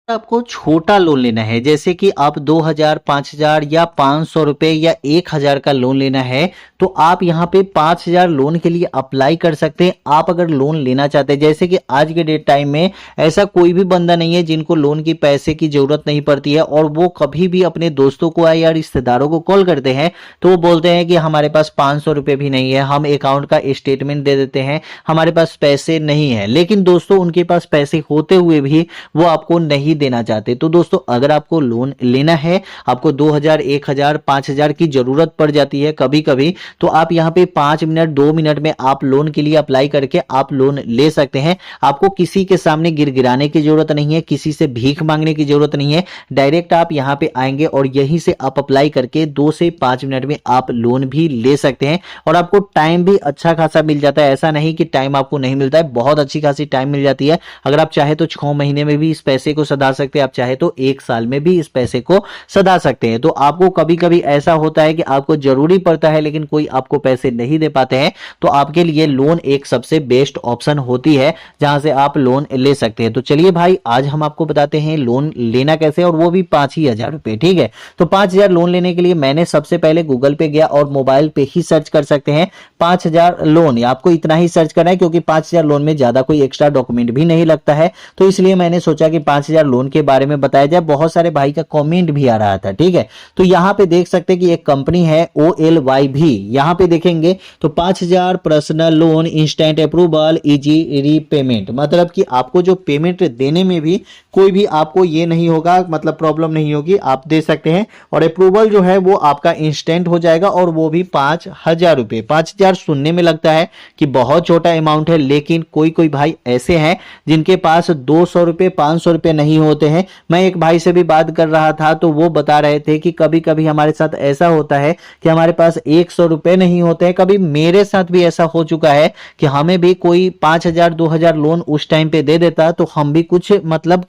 आपको छोटा लोन लेना है, जैसे कि आप 2000, 5000 या 500 रुपए या 1000 का लोन लेना है, तो आप यहाँ पे 5000 लोन के लिए अप्लाई कर सकते हैं। आप अगर लोन लेना चाहते हैं, जैसे कि आज के डेट टाइम में ऐसा कोई भी बंदा नहीं है जिनको लोन की पैसे की जरूरत नहीं पड़ती है, और वो कभी भी अपने दोस्तों को या रिश्तेदारों को कॉल करते हैं तो वो बोलते हैं कि हमारे पास 500 रुपए भी नहीं है, हम अकाउंट का स्टेटमेंट दे देते हैं, हमारे पास पैसे नहीं है। लेकिन दोस्तों, उनके पास पैसे होते हुए भी वो आपको नहीं देना चाहते। तो दोस्तों, अगर आपको लोन लेना है, आपको 2000, 1000, 5000 की जरूरत पड़ जाती है कभी कभी, तो आप यहाँ पे 5 मिनट 2 मिनट में आप लोन के लिए अप्लाई करके आप लोन ले सकते हैं। आपको किसी के सामने गिड़गिड़ाने की जरूरत नहीं है, किसी से भीख मांगने की जरूरत नहीं है। डायरेक्ट आप यहाँ पे आएंगे और यहीं से आप अप्लाई करके 2 से 5 मिनट में आप लोन भी ले सकते हैं, और आपको टाइम भी अच्छा खासा मिल जाता है। ऐसा नहीं कि टाइम आपको नहीं मिलता है, बहुत अच्छी खासी टाइम मिल जाती है। अगर आप चाहे तो 6 महीने में भी इस पैसे को सधा सकते हैं, आप चाहे तो 1 साल में भी इस पैसे को सधा सकते हैं। तो आपको कभी कभी ऐसा होता है कि आपको जरूरी पड़ता है लेकिन कोई आपको पैसे नहीं दे पाते हैं, तो आपके लिए लोन एक सबसे बेस्ट ऑप्शन होती है जहां से आप लोन ले सकते हैं। तो चलिए भाई, आज हम आपको बताते हैं लोन लेना कैसे, और वो भी 5,000 रुपए। ठीक है, तो 5,000 लोन लेने के लिए मैंने सबसे पहले गूगल पे गया और मोबाइल पे ही सर्च कर सकते हैं 5,000 लोन। आपको इतना ही सर्च करना है क्योंकि 5,000 लोन में ज्यादा कोई एक्स्ट्रा डॉक्यूमेंट भी नहीं लगता है, तो इसलिए मैंने सोचा कि 5,000 लोन के बारे में बताया जाए। बहुत सारे भाई का कमेंट भी आ रहा था। ठीक है, तो यहां पे देख सकते हैं कि एक कंपनी है OLYV, यहां पे देखेंगे तो 5,000 personal loan, instant approval, easy repayment, मतलब कि आपको जो पेमेंट देने में भी कोई भी आपको ये नहीं होगा, मतलब प्रॉब्लम नहीं होगी, आप दे सकते हैं। और अप्रूवल जो है वो आपका इंस्टेंट हो जाएगा, और वो भी 5,000 रुपए। 5,000 सुनने में लगता है कि बहुत छोटा अमाउंट है, लेकिन कोई कोई भाई ऐसे हैं जिनके पास 200 रुपए, 500 रुपए नहीं होते हैं। मैं एक भाई से भी बात कर रहा था तो वो बता रहे थे कि कभी कभी हमारे साथ ऐसा होता है कि हमारे पास 100 रुपए नहीं होते हैं। कभी मेरे साथ भी ऐसा हो चुका है कि हमें भी कोई 5,000, 2,000 लोन उस टाइम पे दे देता तो हम भी कुछ मतलब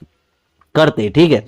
करते। ठीक है,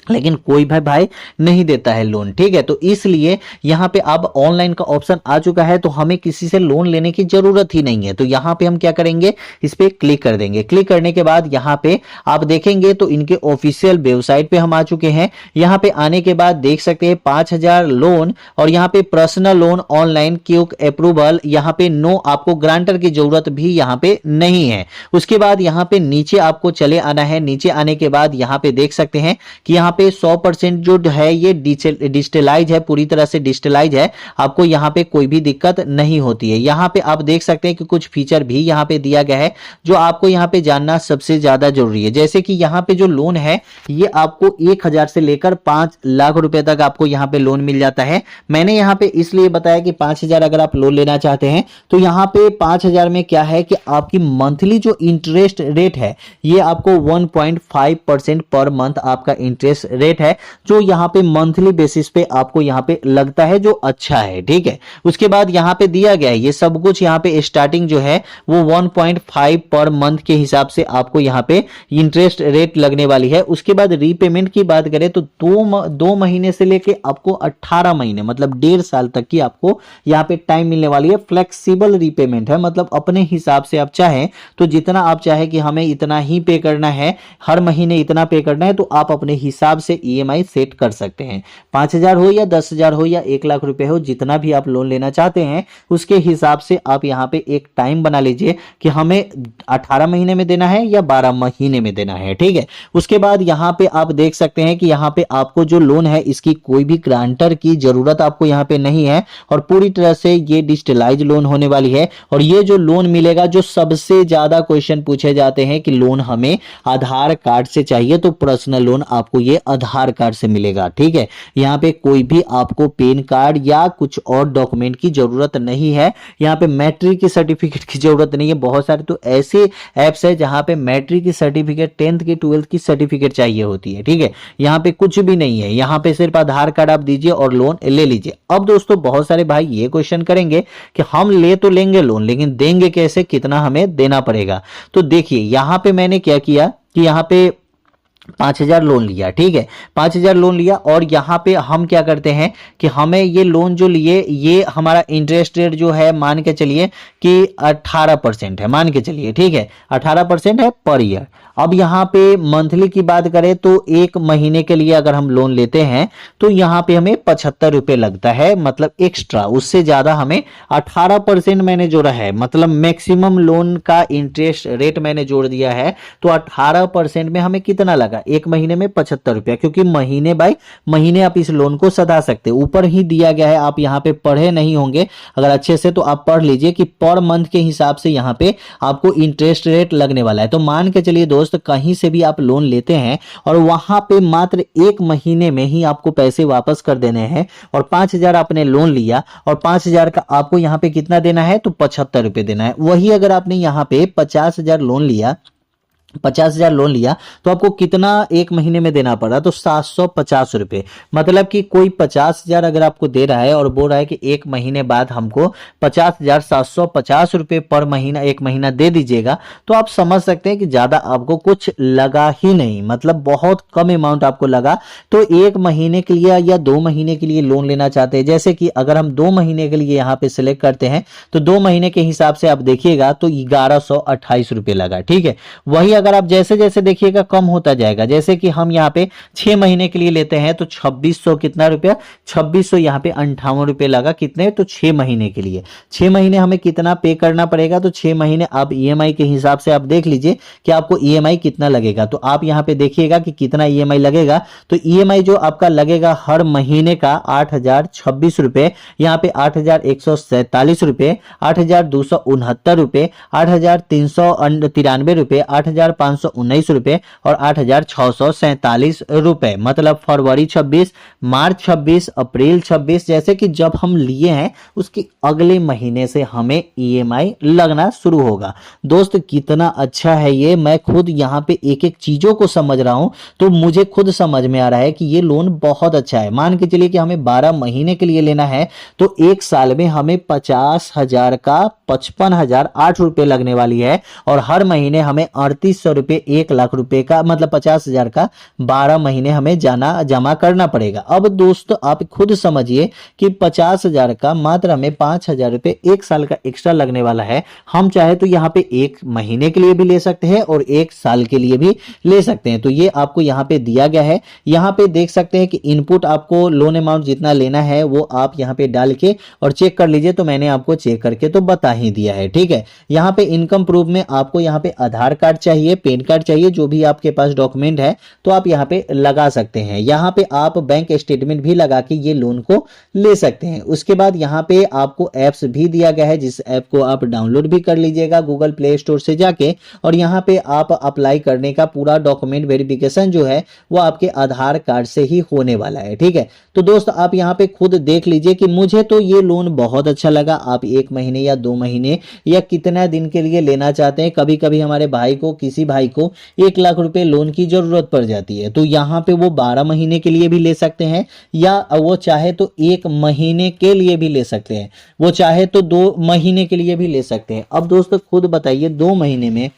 लेकिन कोई भाई नहीं देता है लोन। ठीक है, तो इसलिए यहां पे अब ऑनलाइन का ऑप्शन आ चुका है, तो हमें किसी से लोन लेने की जरूरत ही नहीं है। तो यहां पे हम क्या करेंगे, इस पे क्लिक कर देंगे। क्लिक करने के बाद यहां पे आप देखेंगे तो इनके ऑफिशियल वेबसाइट पे हम आ चुके हैं। यहां पे आने के बाद देख सकते हैं 5,000 लोन, और यहां पे personal loan online quick approval, यहां पे नो, आपको ग्रांटर की जरूरत भी यहां पे नहीं है। उसके बाद यहां पे नीचे आपको चले आना है। नीचे आने के बाद यहां पे देख सकते हैं कि यहां पे 100% जो है ये डिजिटलाइज है, पूरी तरह से डिजिटलाइज है, आपको यहां पे कोई भी दिक्कत नहीं होती है। यहां पे आप देख सकते हैं कि कुछ फीचर भी यहां पे दिया गया है जो आपको यहां पे जानना सबसे ज्यादा जरूरी है। जैसे कि यहां पे जो लोन है ये आपको 1,000 से लेकर 5 लाख रुपए तक आपको यहां पे लोन मिल जाता है। मैंने यहां पे इसलिए बताया कि 5,000 अगर आप लोन लेना चाहते हैं तो यहां पे 5,000 में क्या है कि आपकी मंथली जो इंटरेस्ट रेट है ये आपको 1.5% पर मंथ आपका इंटरेस्ट रेट है, जो यहां पे मंथली बेसिस पे आपको यहां पे लगता है, जो अच्छा है। ठीक है, उसके बाद यहां पे दिया गया है ये सब कुछ। यहां पे स्टार्टिंग जो है वो 1.5 पर मंथ के हिसाब से आपको यहां पे इंटरेस्ट रेट लगने वाली है। उसके बाद रीपेमेंट की बात करें तो 2 महीने से लेके आपको 18 महीने, मतलब 1.5 साल तक की आपको यहां पे टाइम मिलने वाली है। फ्लेक्सिबल रीपेमेंट है, मतलब अपने हिसाब से आप चाहें तो जितना आप चाहे कि हमें इतना ही पे करना है, हर महीने इतना पे करना है, तो आप अपने हिसाब से EMI सेट कर सकते हैं। 5,000 हो या 10,000 हो या 1 लाख रुपए हो, जितना भी आप लोन लेना चाहते हैं उसके हिसाब से आप यहां पे एक टाइम बना लीजिए कि हमें 18 महीने में देना है या 12 महीने में देना है। ठीक है, उसके बाद यहां पे आप देख सकते हैं कि यहां पे आपको जो लोन है इसकी कोई भी ग्रांटर की जरूरत आपको यहां पे नहीं है, और पूरी तरह से ये डिजिटलाइज लोन होने वाली है। और ये जो लोन मिलेगा, जो सबसे ज्यादा क्वेश्चन पूछे जाते हैं कि लोन हमें आधार कार्ड से चाहिए, तो पर्सनल लोन आपको ये आधार कार्ड से मिलेगा। ठीक है, यहां पे कोई भी आपको पैन कार्ड या कुछ और डॉक्यूमेंट की जरूरत नहीं है। यहां पे मैट्रिक की सर्टिफिकेट की जरूरत नहीं है। बहुत सारे तो ऐसे ऐप्स है जहां पे मैट्रिक की सर्टिफिकेट, 10th की 12th की सर्टिफिकेट चाहिए होती है। ठीक है, यहां पे कुछ भी नहीं है, यहां पे सिर्फ आधार कार्ड आप दीजिए और लोन ले लीजिए। अब दोस्तों, बहुत सारे भाई ये क्वेश्चन करेंगे कि हम ले तो लेंगे लोन, लेकिन देंगे कैसे, कितना हमें देना पड़ेगा। तो देखिए यहां पे मैंने क्या किया कि यहां पे 5,000 लोन लिया। ठीक है, 5,000 लोन लिया, और यहां पे हम क्या करते हैं कि हमें ये लोन जो लिए, ये हमारा इंटरेस्ट रेट जो है मान के चलिए कि 18% है, मान के चलिए। ठीक है, 18% है पर ईयर। अब यहाँ पे मंथली की बात करें तो एक महीने के लिए अगर हम लोन लेते हैं तो यहाँ पे हमें 75 रुपए लगता है, मतलब एक्स्ट्रा, उससे ज्यादा हमें 18% मैंने जोड़ा है, मतलब मैक्सिमम लोन का इंटरेस्ट रेट मैंने जोड़ दिया है। तो 18% में हमें कितना लगा, एक महीने में 75 रुपया, क्योंकि महीने बाय महीने आप इस लोन को सधा सकते, ऊपर ही दिया गया है। आप यहाँ पे पढ़े नहीं होंगे अगर अच्छे से तो आप पढ़ लीजिए कि पर मंथ के हिसाब से यहाँ पे आपको इंटरेस्ट रेट लगने वाला है। तो मान के चलिए दोस्त, कहीं से भी आप लोन लेते हैं और वहां पे मात्र एक महीने में ही आपको पैसे वापस कर देने हैं, और 5,000 आपने लोन लिया और 5,000 का आपको यहाँ पे कितना देना है, तो 75 रुपए देना है। वही अगर आपने यहाँ पे 50,000 लोन लिया, 50,000 लोन लिया तो आपको कितना एक महीने में देना पड़ा, तो 750 रुपए। मतलब कि कोई 50,000 अगर आपको दे रहा है और बोल रहा है कि एक महीने बाद हमको 50,750 रुपए पर महीना एक महीना दे दीजिएगा, तो आप समझ सकते हैं कि ज्यादा आपको कुछ लगा ही नहीं, मतलब बहुत कम अमाउंट आपको लगा। तो एक महीने के लिए या 2 महीने के लिए लोन लेना चाहते हैं, जैसे कि अगर हम 2 महीने के लिए यहाँ पे सिलेक्ट करते हैं तो 2 महीने के हिसाब से आप देखिएगा तो 1128 रुपए लगा। ठीक है, वही अगर आप जैसे जैसे देखिएगा कम होता जाएगा, जैसे कि हम यहाँ पे 6 महीने के लिए लेते हैं तो 2600 कितना रुपया, 2600 यहाँ पे 58 रुपए लगा, कितने, तो 6 महीने के लिए। 6 महीने हमें कितना पे करना पड़ेगा, तो 6 महीने आप ईएमआई के हिसाब से आप देख लीजिए कि आपको ईएमआई कितना लगेगा। तो आप यहाँ पे देखिएगा कि कितना ईएमआई लगेगा, तो ईएमआई जो आपका लगेगा हर महीने का 8,026 रुपए, यहाँ पे 8,147 रुपए, 8,269 रुपए, 8,393 रुपए, 8,519 रुपए और 8,647 रुपए। मतलब फरवरी 26, मार्च 26, अप्रैल 26, जैसे कि जब हम लिए हैं उसके अगले महीने से हमें ईएमआई लगना शुरू होगा। दोस्त कितना अच्छा है ये, मैं खुद यहाँ पे एक एक चीजों को समझ रहा हूं तो मुझे खुद समझ में आ रहा है कि ये लोन बहुत अच्छा है। मान के चलिए कि हमें 12 महीने के लिए लेना है तो एक साल में हमें 50,000 का 55,008 रुपए लगने वाली है, और हर महीने हमें 3,800 रुपए, 1,00,000 रुपए का मतलब 50,000 का 12 महीने हमें जमा करना पड़ेगा। अब दोस्त आप खुद समझिए कि 50,000 का मात्र हमें 5,000 रुपए एक साल का एक्स्ट्रा लगने वाला है। हम चाहे तो यहाँ पे एक महीने के लिए भी ले सकते हैं और एक साल के लिए भी ले सकते हैं। तो ये आपको यहाँ पे दिया गया है। यहाँ पे देख सकते हैं कि इनपुट आपको लोन अमाउंट जितना लेना है वो आप यहाँ पे डाल के और चेक कर लीजिए। तो मैंने आपको चेक करके तो बता ही दिया है। ठीक है, यहाँ पे इनकम प्रूफ में आपको यहाँ पे आधार कार्ड चाहिए, पैन कार्ड चाहिए, जो भी आपके पास डॉक्यूमेंट है तो आप यहाँ पे लगा सकते हैं। यहाँ पे आप बैंक स्टेटमेंट भी लगा के ये लोन को ले सकते हैं। उसके बाद यहाँ पे आपको एप्स भी दिया गया है, जिस ऐप को आप डाउनलोड भी कर लीजिएगा गूगल प्ले स्टोर से जाके, और यहाँ पे आप अप्लाई करने का पूरा डॉक्यूमेंट वेरिफिकेशन जो है वो आपके आधार कार्ड से ही होने वाला है। ठीक है, तो दोस्त आप यहाँ पे खुद देख लीजिए कि मुझे तो ये लोन बहुत अच्छा लगा। आप एक महीने या 2 महीने या कितना दिन के लिए लेना चाहते हैं, कभी कभी हमारे भाई को, किसी भाई को 1,00,000 रुपए लोन की जरूरत पड़ जाती है तो यहाँ पे वो 12 महीने के लिए भी ले सकते हैं, या वो चाहे तो 1 महीने के लिए भी ले सकते हैं, वो चाहे तो 2 महीने के लिए भी ले सकते हैं। अब दोस्तों खुद बताइए, 2 महीने में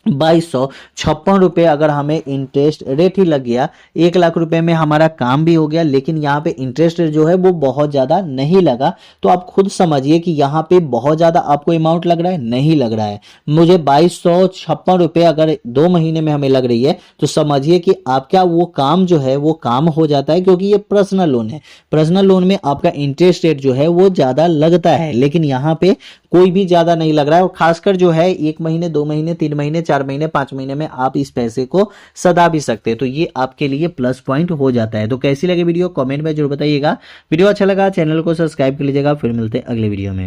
2,256 रुपए अगर हमें इंटरेस्ट रेट ही लग गया, 1,00,000 रुपए में हमारा काम भी हो गया, लेकिन यहाँ पे इंटरेस्ट रेट जो है वो बहुत ज्यादा नहीं लगा। तो आप खुद समझिए कि यहाँ पे बहुत ज्यादा आपको अमाउंट लग रहा है, नहीं लग रहा है। मुझे 2,256 रुपए अगर 2 महीने में हमें लग रही है तो समझिए कि आपका वो काम जो है वो काम हो जाता है, क्योंकि ये पर्सनल लोन है। पर्सनल लोन में आपका इंटरेस्ट रेट जो है वो ज्यादा लगता है, लेकिन यहाँ पे कोई भी ज्यादा नहीं लग रहा है। और खासकर जो है 1 महीने, 2 महीने, 3 महीने, 4 महीने, 5 महीने में आप इस पैसे को सदा भी सकते हैं। तो ये आपके लिए प्लस पॉइंट हो जाता है। तो कैसी लगी वीडियो कमेंट में जरूर बताइएगा। वीडियो अच्छा लगा चैनल को सब्सक्राइब कर लीजिएगा। फिर मिलते हैं अगले वीडियो में।